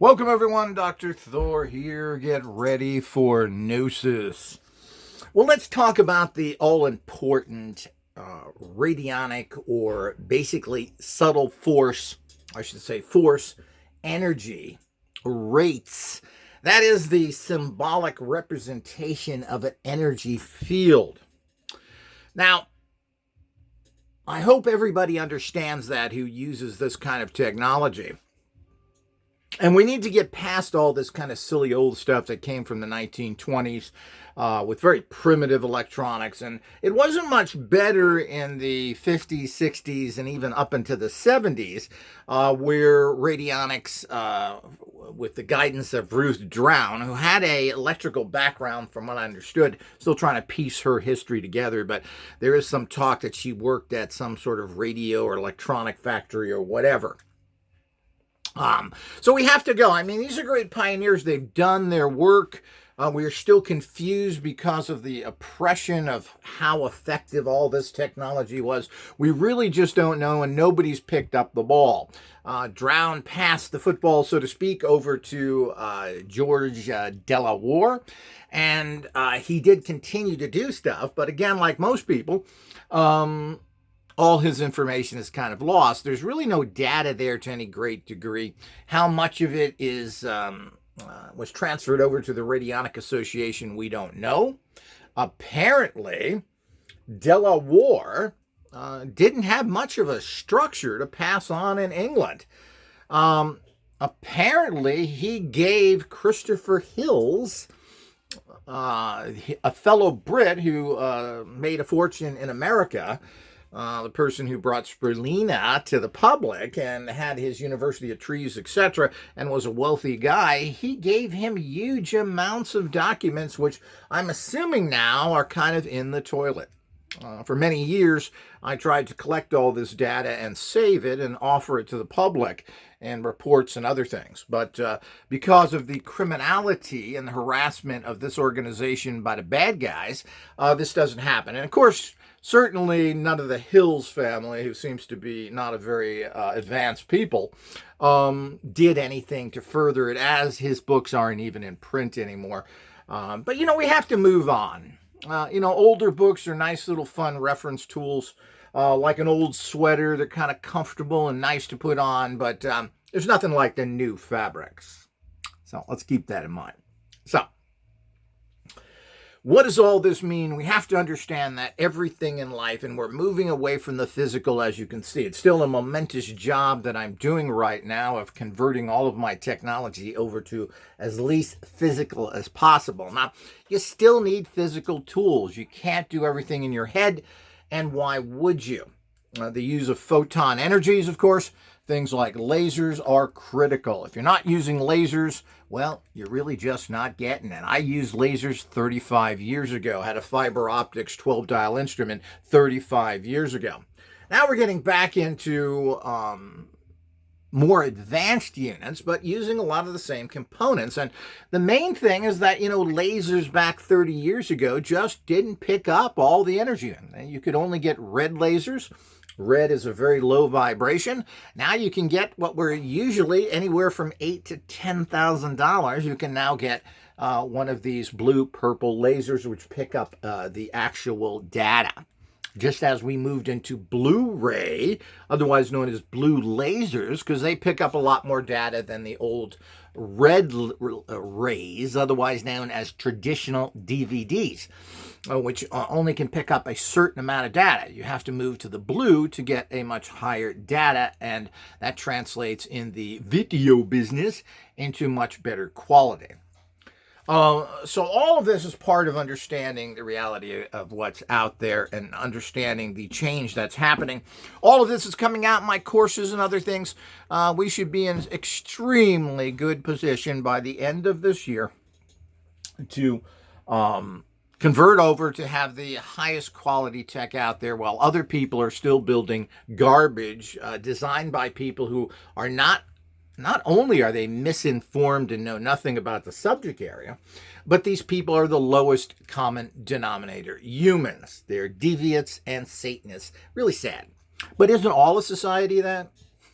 Welcome everyone, Dr. Thor here. Get ready for Gnosis. Well, let's talk about the all-important radionic, or basically subtle force, force, energy, rates. That is the symbolic representation of an energy field. Now, I hope everybody understands that who uses this kind of technology. And we need to get past all this kind of silly old stuff that came from the 1920s with very primitive electronics. And it wasn't much better in the 50s, 60s, and even up into the 70s, where Radionics, with the guidance of Ruth Drown, who had a electrical background from what I understood, still trying to piece her history together, but there is some talk that she worked at some sort of radio or electronic factory or whatever. So we have to go. I mean, these are great pioneers. They've done their work. We are still confused because of the oppression of how effective all this technology was. We really just don't know, and nobody's picked up the ball. Drown passed the football, so to speak, over to George Delaware, and he did continue to do stuff. But again, like most people, all his information is kind of lost. There's really no data there to any great degree. How much of it is was transferred over to the Radionic Association, we don't know. Apparently, Delaware didn't have much of a structure to pass on in England. Apparently, he gave Christopher Hills, a fellow Brit who made a fortune in America, the person who brought spirulina to the public and had his University of Trees, etc., and was a wealthy guy, he gave him huge amounts of documents, which I'm assuming now are kind of in the toilet. For many years, I tried to collect all this data and save it and offer it to the public and reports and other things. But because of the criminality and the harassment of this organization by the bad guys, this doesn't happen. And of course, certainly none of the Hills family, who seems to be not a very advanced people, did anything to further it, as his books aren't even in print anymore. But, we have to move on. Older books are nice little fun reference tools, like an old sweater. They're kind of comfortable and nice to put on, but there's nothing like the new fabrics. So let's keep that in mind. So, what does all this mean? We have to understand that everything in life, and we're moving away from the physical, as you can see. It's still a momentous job that I'm doing right now of converting all of my technology over to as least physical as possible. Now, you still need physical tools. You can't do everything in your head, and why would you? The use of photon energies, of course. Things like lasers are critical. If you're not using lasers, well, you're really just not getting it. I used lasers 35 years ago, had a fiber optics 12-dial instrument 35 years ago. Now we're getting back into more advanced units, but using a lot of the same components. And the main thing is that, lasers back 30 years ago just didn't pick up all the energy. You could only get red lasers. Red is a very low vibration. Now you can get what were usually anywhere from $8,000 to $10,000. You can now get one of these blue purple lasers, which pick up the actual data. Just as we moved into Blu-ray, otherwise known as blue lasers, because they pick up a lot more data than the old red rays, otherwise known as traditional DVDs, which only can pick up a certain amount of data. You have to move to the blue to get a much higher data, and that translates in the video business into much better quality. So all of this is part of understanding the reality of what's out there and understanding the change that's happening. All of this is coming out in my courses and other things. We should be in extremely good position by the end of this year to convert over to have the highest quality tech out there, while other people are still building garbage designed by people who are not only are they misinformed and know nothing about the subject area, but these people are the lowest common denominator. Humans. They're deviants and Satanists. Really sad. But isn't all of society that?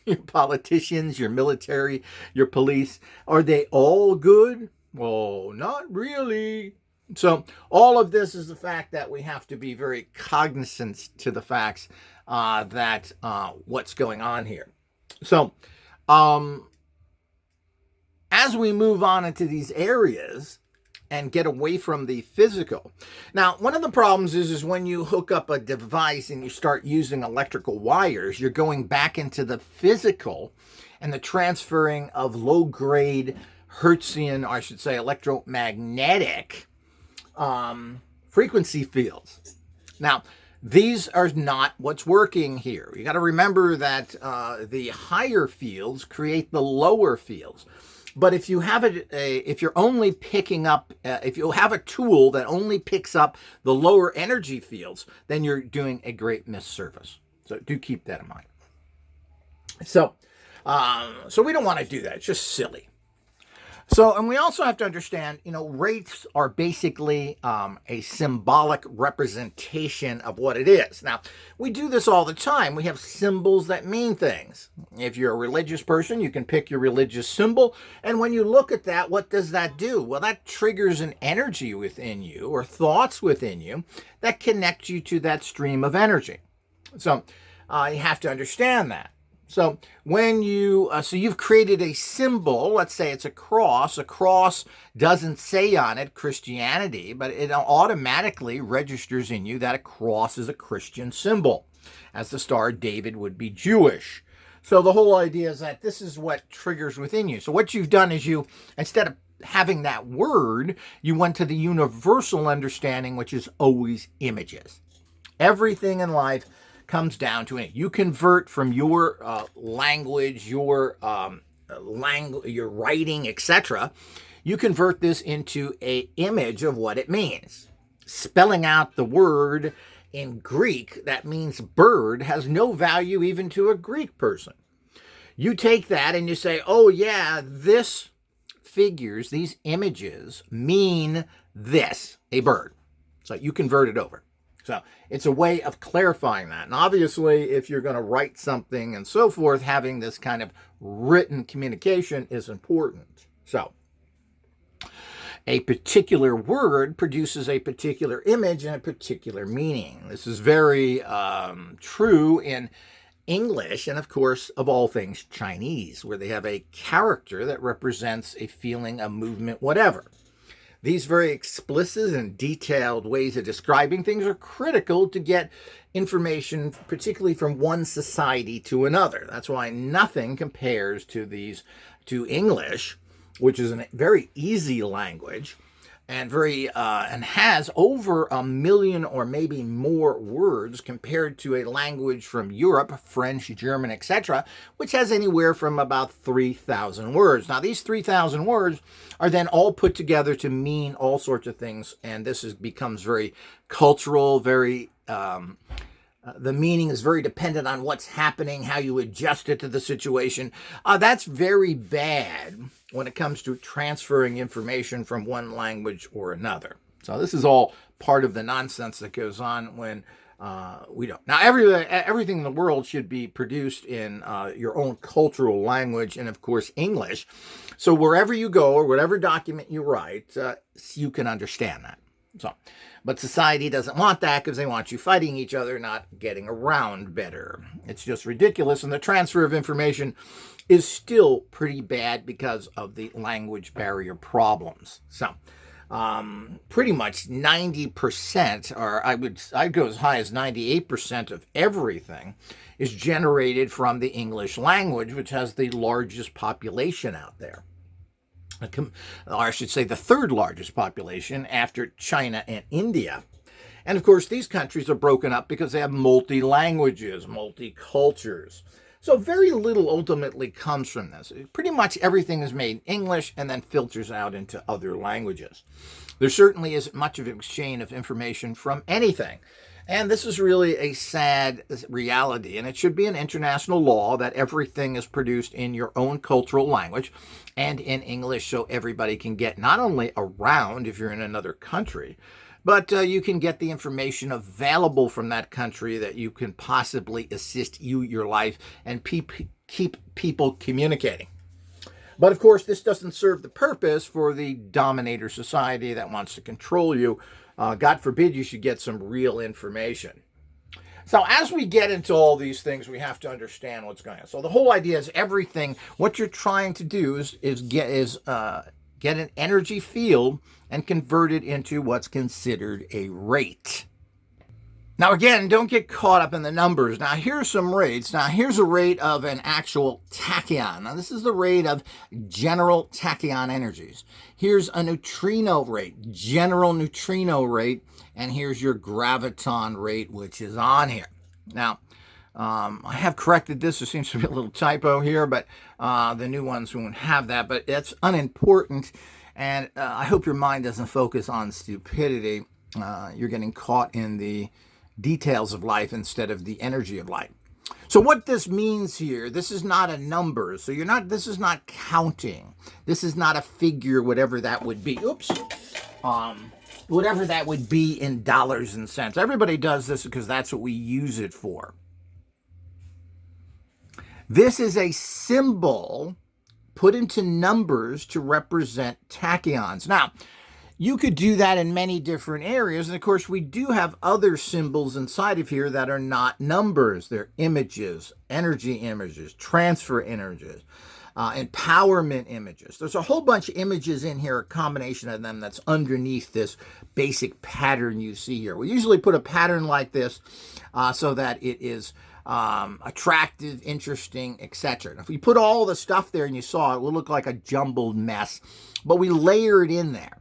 your politicians, your military, your police, are they all good? Well, not really. So all of this is the fact that we have to be very cognizant to the facts that what's going on here. So as we move on into these areas and get away from the physical. Now, one of the problems is when you hook up a device and you start using electrical wires, you're going back into the physical and the transferring of low-grade Hertzian, or I should say electromagnetic frequency fields. Now, these are not what's working here. You got to remember that the higher fields create the lower fields. But if you have if you're only picking up, if you have a tool that only picks up the lower energy fields, then you're doing a great misservice. So do keep that in mind. So we don't want to do that. It's just silly. So, and we also have to understand, rates are basically a symbolic representation of what it is. Now, we do this all the time. We have symbols that mean things. If you're a religious person, you can pick your religious symbol. And when you look at that, what does that do? Well, that triggers an energy within you or thoughts within you that connect you to that stream of energy. So, you have to understand that. So when you've created a symbol, let's say it's a cross. A cross doesn't say on it Christianity, but it automatically registers in you that a cross is a Christian symbol, as the Star of David would be Jewish. So the whole idea is that this is what triggers within you. So what you've done is instead of having that word, you went to the universal understanding, which is always images. Everything in life comes down to it. You convert from your language, your writing, etc. You convert this into an image of what it means. Spelling out the word in Greek that means bird has no value even to a Greek person. You take that and you say, oh yeah, these images mean this, a bird. So you convert it over. So it's a way of clarifying that. And obviously, if you're going to write something and so forth, having this kind of written communication is important. So a particular word produces a particular image and a particular meaning. This is very true in English and, of course, of all things, Chinese, where they have a character that represents a feeling, a movement, whatever. These very explicit and detailed ways of describing things are critical to get information, particularly from one society to another. That's why nothing compares to English, which is a very easy language and and has over 1 million or maybe more words compared to a language from Europe, French, German, etc., which has anywhere from about 3,000 words. Now, these 3,000 words are then all put together to mean all sorts of things, and this becomes very cultural, very the meaning is very dependent on what's happening, how you adjust it to the situation. That's very bad when it comes to transferring information from one language or another. So this is all part of the nonsense that goes on when we don't. Now, everything in the world should be produced in your own cultural language and, of course, English. So wherever you go or whatever document you write, you can understand that. So, but society doesn't want that because they want you fighting each other, not getting around better. It's just ridiculous. And the transfer of information is still pretty bad because of the language barrier problems. So, pretty much 90%, or I'd go as high as 98% of everything is generated from the English language, which has the largest population out there. Or I should say the third largest population after China and India. And of course, these countries are broken up because they have multi-languages, multi-cultures. So very little ultimately comes from this. Pretty much everything is made in English and then filters out into other languages. There certainly isn't much of an exchange of information from anything. And this is really a sad reality, and it should be an international law that everything is produced in your own cultural language and in English so everybody can get not only around if you're in another country, but you can get the information available from that country that you can possibly assist your life and keep people communicating. But of course, this doesn't serve the purpose for the dominator society that wants to control you. God forbid you should get some real information. So as we get into all these things, we have to understand what's going on. So the whole idea is everything, what you're trying to do is get an energy field and convert it into what's considered a rate. Now again, don't get caught up in the numbers. Now here's some rates. Now here's a rate of an actual tachyon. Now this is the rate of general tachyon energies. Here's a neutrino rate, general neutrino rate, and here's your graviton rate, which is on here. Now, I have corrected this. There seems to be a little typo here, but the new ones won't have that, but it's unimportant, and I hope your mind doesn't focus on stupidity. You're getting caught in the details of life instead of the energy of life. So what this means here, this is not a number. So this is not counting. This is not a figure, whatever that would be. Oops. Whatever that would be in dollars and cents. Everybody does this because that's what we use it for. This is a symbol put into numbers to represent tachyons. Now, you could do that in many different areas. And of course, we do have other symbols inside of here that are not numbers. They're images, energy images, transfer images, empowerment images. There's a whole bunch of images in here, a combination of them that's underneath this basic pattern you see here. We usually put a pattern like this so that it is attractive, interesting, etc. If we put all the stuff there and you saw it, it would look like a jumbled mess, but we layer it in there.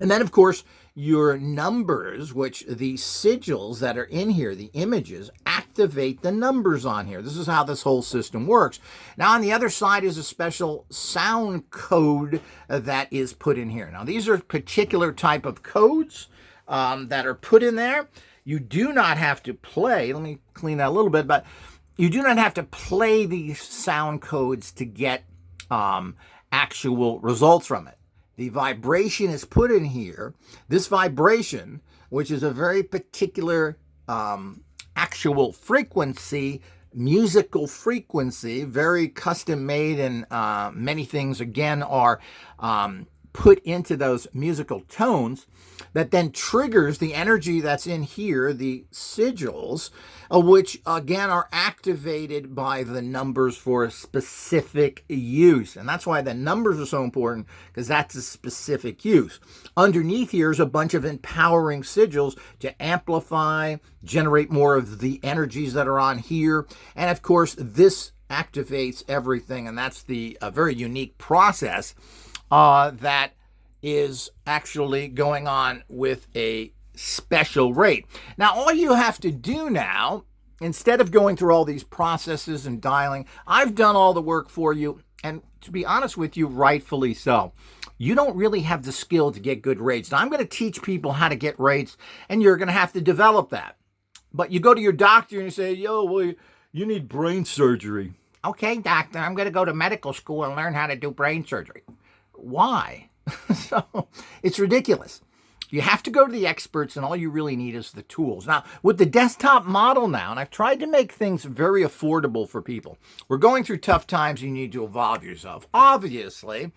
And then, of course, your numbers, which the sigils that are in here, the images, activate the numbers on here. This is how this whole system works. Now, on the other side is a special sound code that is put in here. Now, these are particular type of codes that are put in there. You do not have to play. Let me clean that a little bit, but you do not have to play these sound codes to get actual results from it. The vibration is put in here. This vibration, which is a very particular actual frequency, musical frequency, very custom made, and many things, again, are put into those musical tones that then triggers the energy that's in here, the sigils, which again are activated by the numbers for a specific use. And that's why the numbers are so important, because that's a specific use. Underneath here is a bunch of empowering sigils to amplify, generate more of the energies that are on here. And of course, this activates everything, and that's the very unique process that is actually going on with a special rate. Now, all you have to do now, instead of going through all these processes and dialing, I've done all the work for you, and to be honest with you, rightfully so. You don't really have the skill to get good rates. Now, I'm going to teach people how to get rates, and you're going to have to develop that. But you go to your doctor and you say, well, you need brain surgery. Okay, doctor, I'm going to go to medical school and learn how to do brain surgery. Why? So it's ridiculous. You have to go to the experts, and all you really need is the tools. Now, with the desktop model now, and I've tried to make things very affordable for people. We're going through tough times. You need to evolve yourself. Obviously,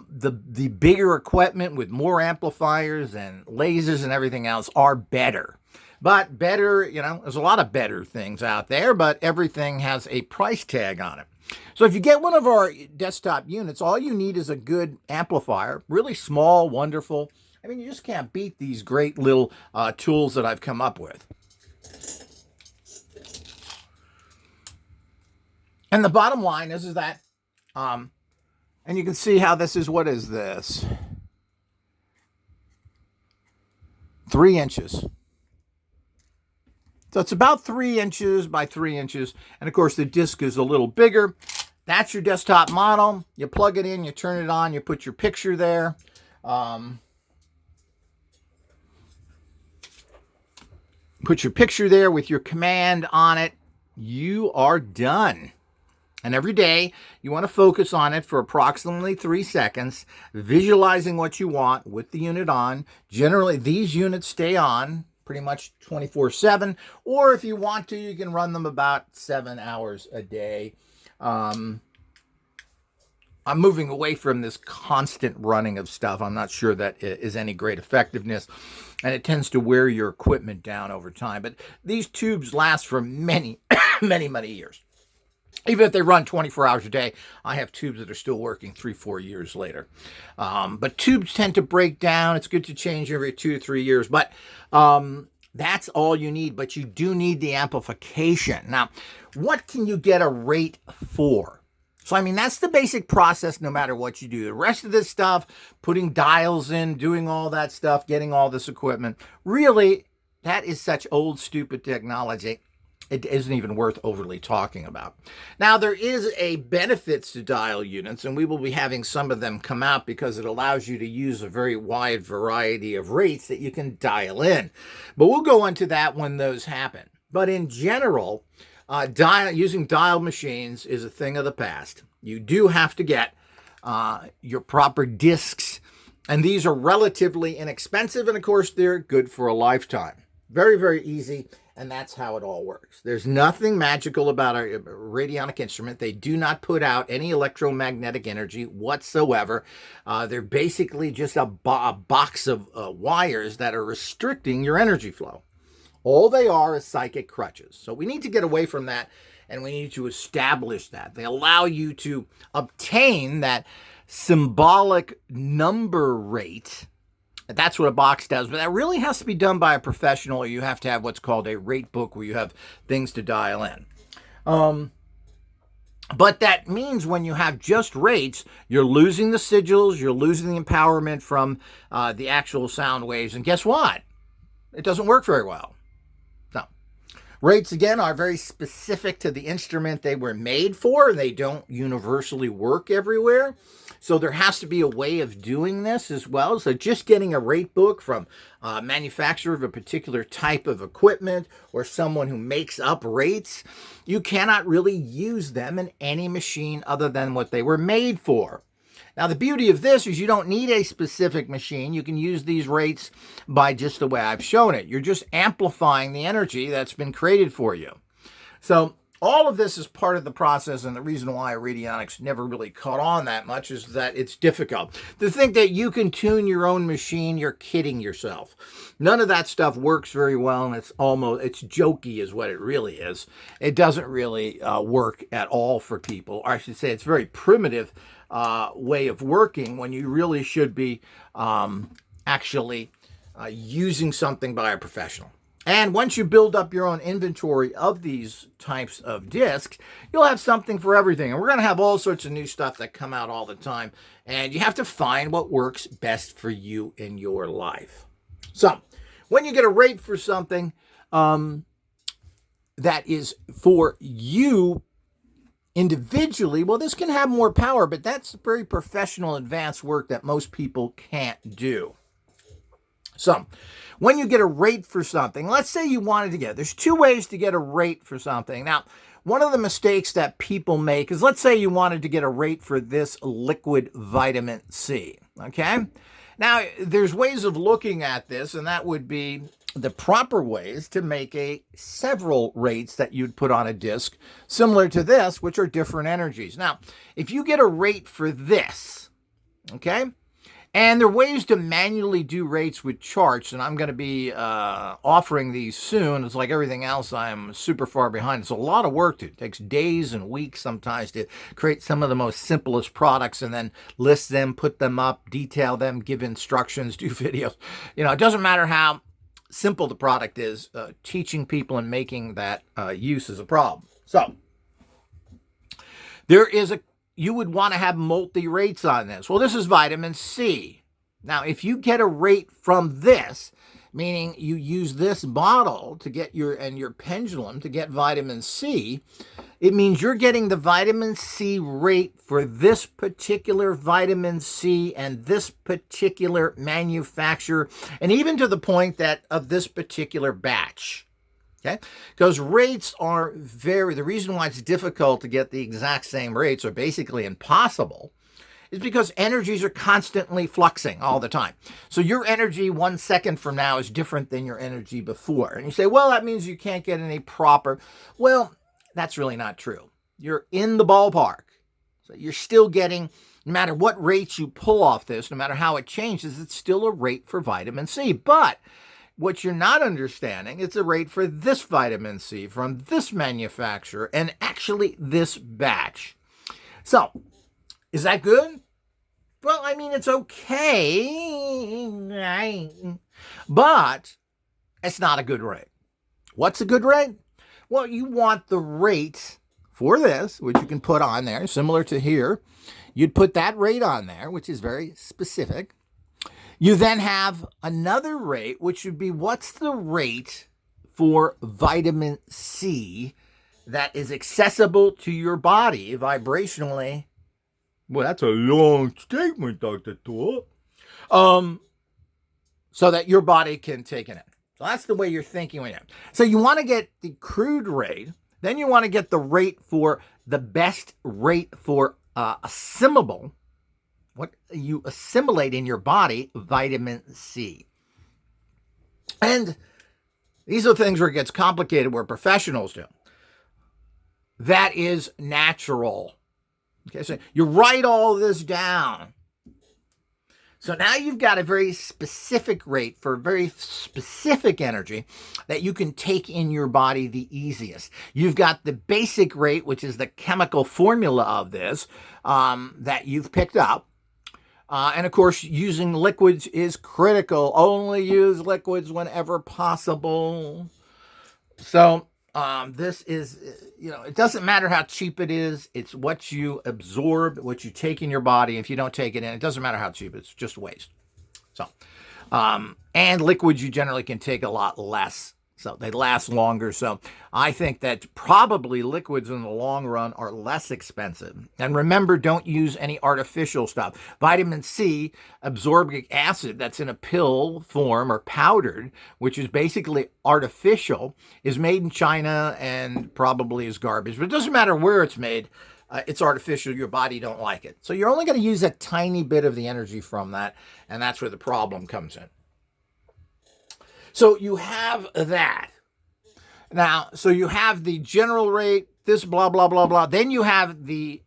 the bigger equipment with more amplifiers and lasers and everything else are better. But better, there's a lot of better things out there, but everything has a price tag on it. So if you get one of our desktop units, all you need is a good amplifier, really small, wonderful. I mean, you just can't beat these great little tools that I've come up with. And the bottom line is that, and you can see how this is, what is this? 3 inches. So it's about 3 inches by 3 inches. And of course, the disc is a little bigger. That's your desktop model. You plug it in, you turn it on, you put your picture there. Put your picture there with your command on it. You are done. And every day, you want to focus on it for approximately 3 seconds, visualizing what you want with the unit on. Generally, these units stay on pretty much 24/7. Or if you want to, you can run them about 7 hours a day. I'm moving away from this constant running of stuff. I'm not sure that is any great effectiveness, and it tends to wear your equipment down over time. But these tubes last for many, many years. Even if they run 24 hours a day, I have tubes that are still working 3-4 years later. But tubes tend to break down. It's good to change every 2 to 3 years. But that's all you need. But you do need the amplification. Now, what can you get a rate for? So, I mean, that's the basic process no matter what you do. The rest of this stuff, putting dials in, doing all that stuff, getting all this equipment, really, that is such old, stupid technology. It isn't even worth overly talking about. Now, there is a benefits to dial units, and we will be having some of them come out because it allows you to use a very wide variety of rates that you can dial in. But we'll go into that when those happen. But in general, using dial machines is a thing of the past. You do have to get your proper discs, and these are relatively inexpensive, and of course, they're good for a lifetime. Very, very easy, and that's how it all works. There's nothing magical about a radionic instrument. They do not put out any electromagnetic energy whatsoever. They're basically just a box of wires that are restricting your energy flow. All they are is psychic crutches. So we need to get away from that, and we need to establish that. They allow you to obtain that symbolic number rate. That's what a box does, but that really has to be done by a professional, or you have to have what's called a rate book where you have things to dial in. But that means when you have just rates, you're losing the sigils, you're losing the empowerment from the actual sound waves, and guess what? It doesn't work very well. Rates, again, are very specific to the instrument they were made for. They don't universally work everywhere. So there has to be a way of doing this as well. So just getting a rate book from a manufacturer of a particular type of equipment or someone who makes up rates, you cannot really use them in any machine other than what they were made for. Now, the beauty of this is you don't need a specific machine. You can use these rates by just the way I've shown it. You're just amplifying the energy that's been created for you. So all of this is part of the process, and the reason why Radionics never really caught on that much is that it's difficult. To think that you can tune your own machine, you're kidding yourself. None of that stuff works very well, and it's jokey is what it really is. It doesn't really work at all for people. Or I should say it's very primitive way of working when you really should be actually using something by a professional. And once you build up your own inventory of these types of discs, you'll have something for everything. And we're going to have all sorts of new stuff that come out all the time. And you have to find what works best for you in your life. So when you get a rate for something that is for you individually, well, this can have more power, but that's very professional, advanced work that most people can't do. So when you get a rate for something, let's say you wanted to there's two ways to get a rate for something. Now, one of the mistakes that people make is, let's say you wanted to get a rate for this liquid vitamin C, okay? Now, there's ways of looking at this, and that would be the proper ways to make several rates that you'd put on a disc similar to this, which are different energies. Now, if you get a rate for this, okay, and there are ways to manually do rates with charts, and I'm going to be offering these soon. It's like everything else, I'm super far behind. It's a lot of work. It takes days and weeks sometimes to create some of the most simplest products and then list them, put them up, detail them, give instructions, do videos. You know, it doesn't matter how simple the product is, teaching people and making that use is a problem. So you would want to have multi-rates on this. Well, this is vitamin C. Now, if you get a rate from this, meaning you use this bottle to get your pendulum to get vitamin C, it means you're getting the vitamin C rate for this particular vitamin C and this particular manufacturer, and even to the point that of this particular batch. Okay, because rates are the reason why it's difficult to get the exact same rates, or basically impossible, is because energies are constantly fluxing all the time. So your energy 1 second from now is different than your energy before. And you say, well, that means you can't get any proper. Well, that's really not true. You're in the ballpark. So you're still getting, no matter what rates you pull off this, no matter how it changes, it's still a rate for vitamin C. But what you're not understanding is the rate for this vitamin C from this manufacturer and actually this batch. So, is that good? Well, I mean, it's okay, but it's not a good rate. What's a good rate? Well, you want the rate for this, which you can put on there, similar to here. You'd put that rate on there, which is very specific. You then have another rate, which would be what's the rate for vitamin C that is accessible to your body vibrationally. Well, that's a long statement, Dr. Tool. So that your body can take it in. So that's the way you're thinking. So you want to get the crude rate. Then you want to get the rate for the best rate for assimilable, what you assimilate in your body, vitamin C. And these are things where it gets complicated, where professionals do. That is natural. Okay, so you write all this down. So now you've got a very specific rate for very specific energy that you can take in your body the easiest. You've got the basic rate, which is the chemical formula of this, that you've picked up. And of course, using liquids is critical. Only use liquids whenever possible. So this is, it doesn't matter how cheap it is. It's what you absorb, what you take in your body. If you don't take it in, it doesn't matter how cheap it's just waste. So, and liquids you generally can take a lot less. So they last longer. So I think that probably liquids in the long run are less expensive. And remember, don't use any artificial stuff. Vitamin C, ascorbic acid that's in a pill form or powdered, which is basically artificial, is made in China and probably is garbage. But it doesn't matter where it's made. It's artificial. Your body don't like it. So you're only going to use a tiny bit of the energy from that. And that's where the problem comes in. So you have that. Now, so you have the general rate, this blah, blah, blah, blah. Then you have the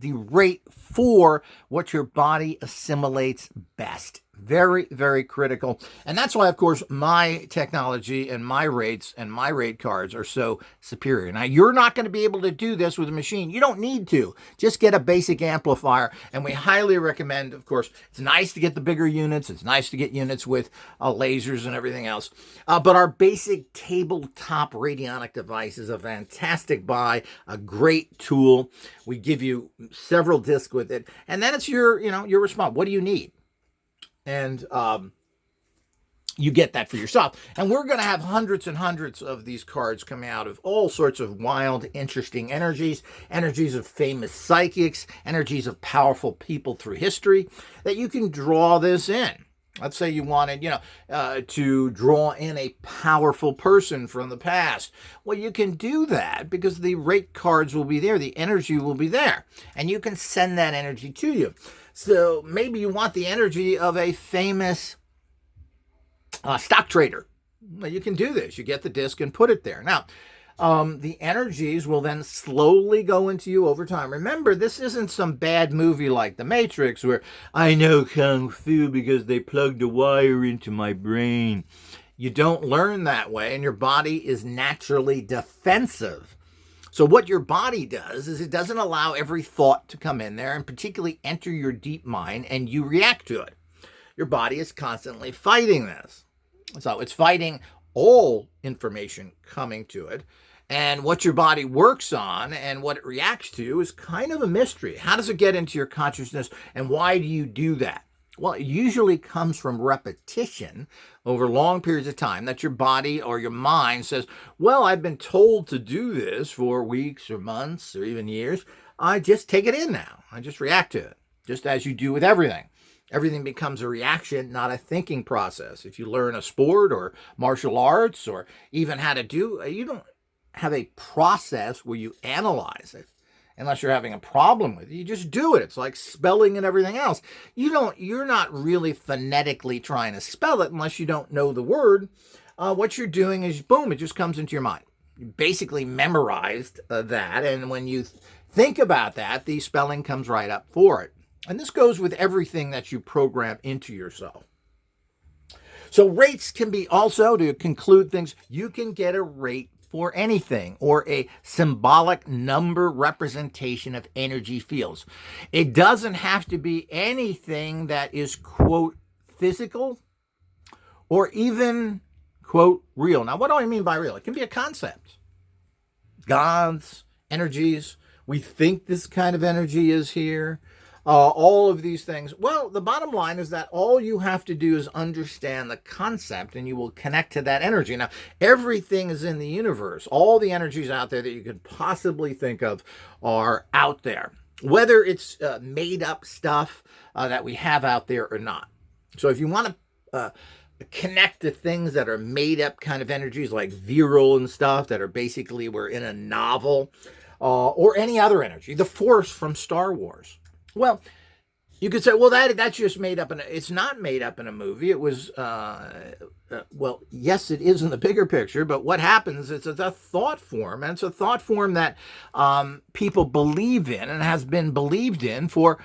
rate for what your body assimilates best. Very, very critical. And that's why, of course, my technology and my rates and my rate cards are so superior. Now, you're not going to be able to do this with a machine. You don't need to. Just get a basic amplifier. And we highly recommend, of course, it's nice to get the bigger units. It's nice to get units with lasers and everything else. But our basic tabletop radionic device is a fantastic buy, a great tool. We give you several discs with it. And then it's your response. What do you need? And you get that for yourself. And we're going to have hundreds and hundreds of these cards coming out of all sorts of wild, interesting energies of famous psychics, energies of powerful people through history, that you can draw this in. Let's say you wanted, to draw in a powerful person from the past. Well, you can do that because the rate cards will be there. The energy will be there. And you can send that energy to you. So maybe you want the energy of a famous stock trader. Well, you can do this. You get the disc and put it there. Now, the energies will then slowly go into you over time. Remember, this isn't some bad movie like The Matrix where I know Kung Fu because they plugged a wire into my brain. You don't learn that way, and your body is naturally defensive. So what your body does is it doesn't allow every thought to come in there and particularly enter your deep mind and you react to it. Your body is constantly fighting this. So it's fighting all information coming to it. And what your body works on and what it reacts to is kind of a mystery. How does it get into your consciousness and why do you do that? Well, it usually comes from repetition over long periods of time that your body or your mind says, well, I've been told to do this for weeks or months or even years. I just take it in now. I just react to it, just as you do with everything. Everything becomes a reaction, not a thinking process. If you learn a sport or martial arts or even how to do, you don't have a process where you analyze it unless you're having a problem with it. You just do it. It's like spelling and everything else. You're not really phonetically trying to spell it unless you don't know the word. What you're doing is, boom, it just comes into your mind. You basically memorized that, and when you think about that, the spelling comes right up for it. And this goes with everything that you program into yourself. So rates can be also, to conclude things, you can get a rate for anything, or a symbolic number representation of energy fields. It doesn't have to be anything that is, quote, physical, or even, quote, real. Now, what do I mean by real? It can be a concept. Gods, energies, we think this kind of energy is here. All of these things. Well, the bottom line is that all you have to do is understand the concept, and you will connect to that energy. Now, everything is in the universe. All the energies out there that you could possibly think of are out there, whether it's made up stuff that we have out there or not. So if you want to connect to things that are made up kind of energies, like virile and stuff that are basically we're in a novel, or any other energy, the Force from Star Wars. Well, you could say, well, that's just made up. It's not made up in a movie. It was, well, yes, it is in the bigger picture. But what happens is it's a thought form. And it's a thought form that people believe in and has been believed in for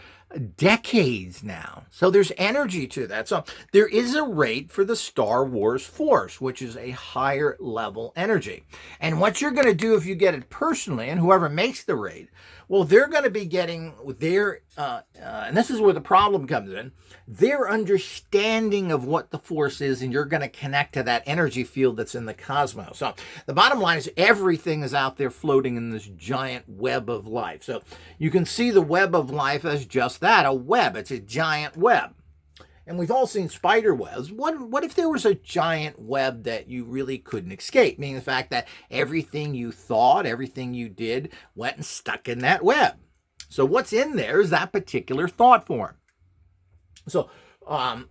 decades now. So there's energy to that. So there is a rate for the Star Wars Force, which is a higher level energy. And what you're going to do if you get it personally, and whoever makes the rate, well, they're going to be getting their, and this is where the problem comes in, their understanding of what the Force is, and you're going to connect to that energy field that's in the cosmos. So the bottom line is everything is out there floating in this giant web of life. So you can see the web of life as just that, a web. It's a giant web. And we've all seen spider webs. What if there was a giant web that you really couldn't escape? Meaning the fact that everything you thought, everything you did, went and stuck in that web. So what's in there is that particular thought form. So,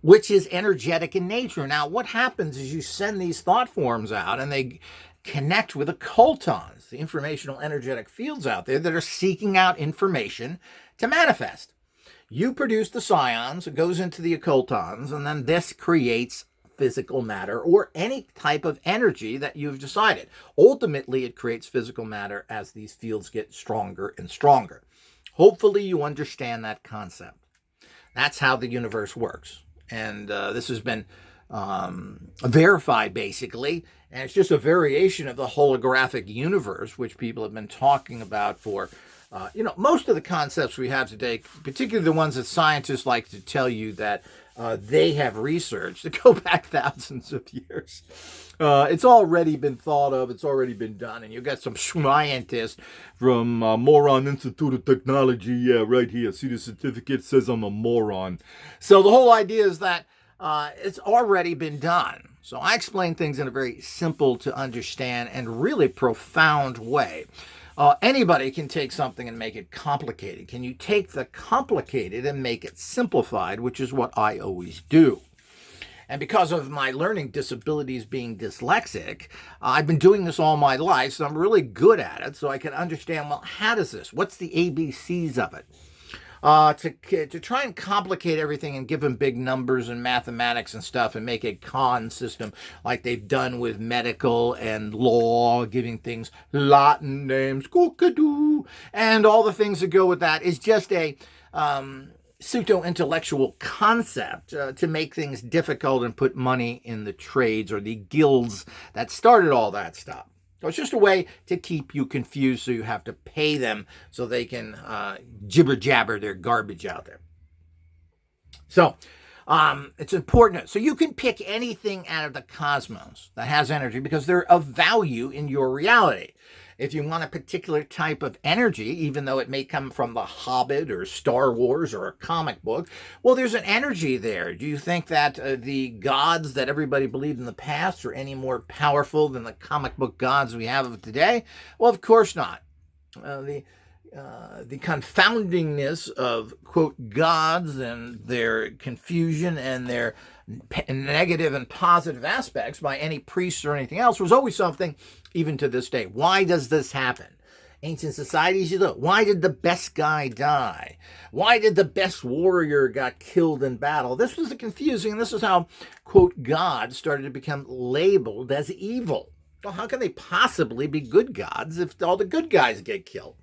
which is energetic in nature. Now, what happens is you send these thought forms out, and they connect with occultons, the informational energetic fields out there that are seeking out information to manifest. You produce the psions, it goes into the occultons, and then this creates physical matter or any type of energy that you've decided. Ultimately, it creates physical matter as these fields get stronger and stronger. Hopefully, you understand that concept. That's how the universe works. And this has been verified, basically. And it's just a variation of the holographic universe, which people have been talking about for most of the concepts we have today, particularly the ones that scientists like to tell you that they have researched that go back thousands of years. It's already been thought of. It's already been done. And you've got some scientists from Moron Institute of Technology. Yeah, right here. See the certificate? It says I'm a moron. So the whole idea is that it's already been done. So I explain things in a very simple to understand and really profound way. Anybody can take something and make it complicated. Can you take the complicated and make it simplified, which is what I always do. And because of my learning disabilities being dyslexic, I've been doing this all my life, so I'm really good at it. So I can understand, well, how does this? What's the ABCs of it? To try and complicate everything and give them big numbers and mathematics and stuff and make a con system like they've done with medical and law, giving things Latin names, cockadoo, and all the things that go with that is just a pseudo-intellectual concept to make things difficult and put money in the trades or the guilds that started all that stuff. So it's just a way to keep you confused, so you have to pay them so they can jibber-jabber their garbage out there. So it's important. So you can pick anything out of the cosmos that has energy because they're of value in your reality. If you want a particular type of energy, even though it may come from The Hobbit or Star Wars or a comic book, well, there's an energy there. Do you think that the gods that everybody believed in the past are any more powerful than the comic book gods we have of today? Well, of course not. The confoundingness of, quote, gods and their confusion and their negative and positive aspects by any priests or anything else was always something, even to this day. Why does this happen? Ancient societies, you look, why did the best guy die? Why did the best warrior got killed in battle? This was confusing, and this is how, quote, God started to become labeled as evil. Well, how can they possibly be good gods if all the good guys get killed?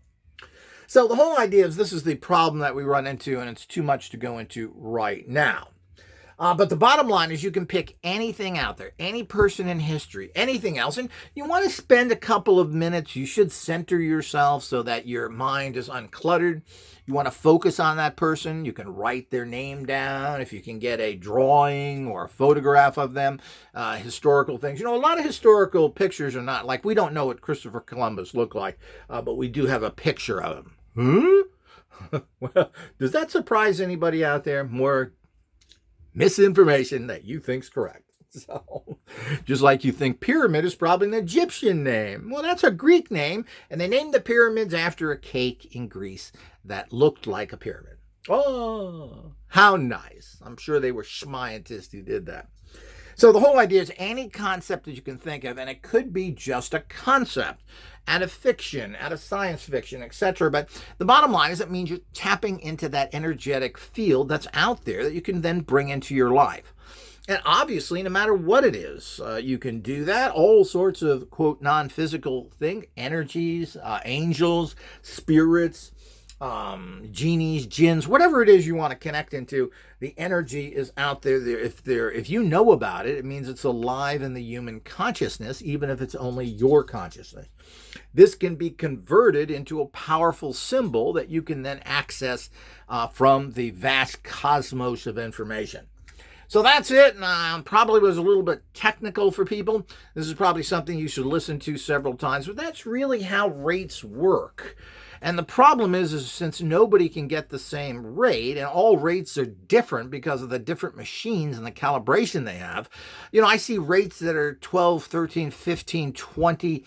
So the whole idea is this is the problem that we run into, and it's too much to go into right now. But the bottom line is you can pick anything out there, any person in history, anything else, and you want to spend a couple of minutes. You should center yourself so that your mind is uncluttered. You want to focus on that person. You can write their name down. If you can get a drawing or a photograph of them, historical things. You know, a lot of historical pictures are not, like, we don't know what Christopher Columbus looked like, but we do have a picture of him. Well, does that surprise anybody out there? More misinformation that you think's correct. So, just like you think pyramid is probably an Egyptian name. Well, that's a Greek name, and they named the pyramids after a cake in Greece that looked like a pyramid. Oh, how nice. I'm sure they were scientists who did that. So the whole idea is any concept that you can think of, and it could be just a concept, out of fiction, out of science fiction, etc. But the bottom line is it means you're tapping into that energetic field that's out there that you can then bring into your life. And obviously, no matter what it is, you can do that. All sorts of, quote, non-physical things, energies, angels, spirits, genies, jinns, whatever it is you want to connect into, the energy is out there. If you know about it, it means it's alive in the human consciousness, even if it's only your consciousness. This can be converted into a powerful symbol that you can then access from the vast cosmos of information. So that's it. Probably was a little bit technical for people. This is probably something you should listen to several times, but that's really how rates work. And the problem is since nobody can get the same rate, and all rates are different because of the different machines and the calibration they have, you know, I see rates that are 12, 13, 15, 20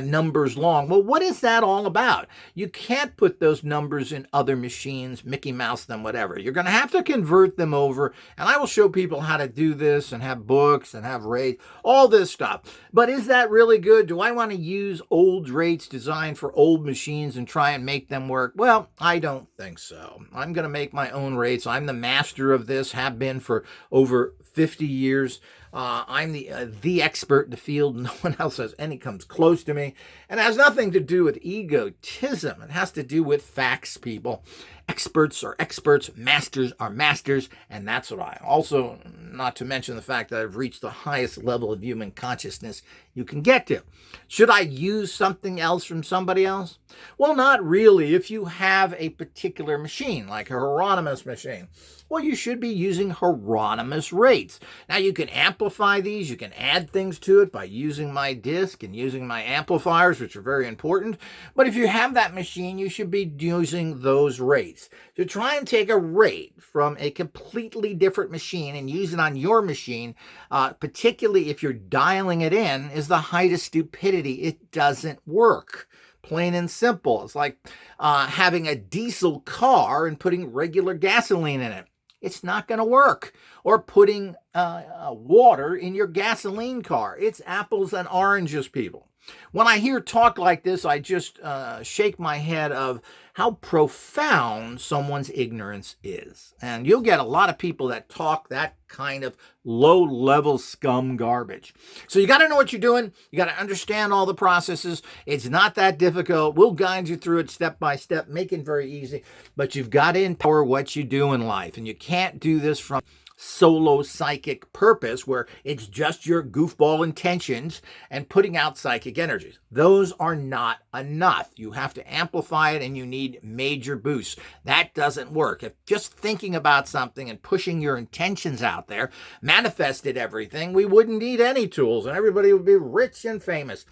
numbers long. Well, what is that all about? You can't put those numbers in other machines, Mickey Mouse them, whatever. You're going to have to convert them over, and I will show people how to do this and have books and have rates, all this stuff. But is that really good? Do I want to use old rates designed for old machines and try and make them work? Well, I don't think so. I'm going to make my own rates. I'm the master of this, have been for over 50 years. I'm the expert in the field. No one else comes close to me. And it has nothing to do with egotism. It has to do with facts, people. Experts are experts, masters are masters, and that's what I also, not to mention the fact that I've reached the highest level of human consciousness you can get to. Should I use something else from somebody else? Well, not really. If you have a particular machine, like a Hieronymus machine, well, you should be using Hieronymus rates. Now, you can amplify these. You can add things to it by using my disc and using my amplifiers, which are very important. But if you have that machine, you should be using those rates. To try and take a rate from a completely different machine and use it on your machine, particularly if you're dialing it in, is the height of stupidity. It doesn't work. Plain and simple. It's like having a diesel car and putting regular gasoline in it. It's not going to work. Or putting water in your gasoline car. It's apples and oranges, people. When I hear talk like this, I just shake my head of how profound someone's ignorance is. And you'll get a lot of people that talk that kind of low-level scum garbage. So you got to know what you're doing. You got to understand all the processes. It's not that difficult. We'll guide you through it step by step, make it very easy. But you've got to empower what you do in life. And you can't do this from solo psychic purpose where it's just your goofball intentions and putting out psychic energies. Those are not enough. You have to amplify it and you need major boosts. That doesn't work. If just thinking about something and pushing your intentions out there manifested everything, we wouldn't need any tools and everybody would be rich and famous.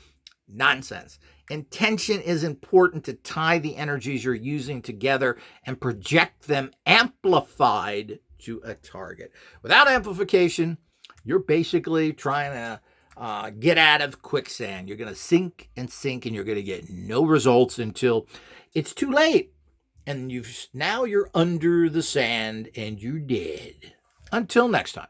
Nonsense. Intention is important to tie the energies you're using together and project them amplified to a target. Without amplification, you're basically trying to get out of quicksand. You're going to sink and sink, and you're going to get no results until it's too late. And now you're under the sand and you're dead. Until next time.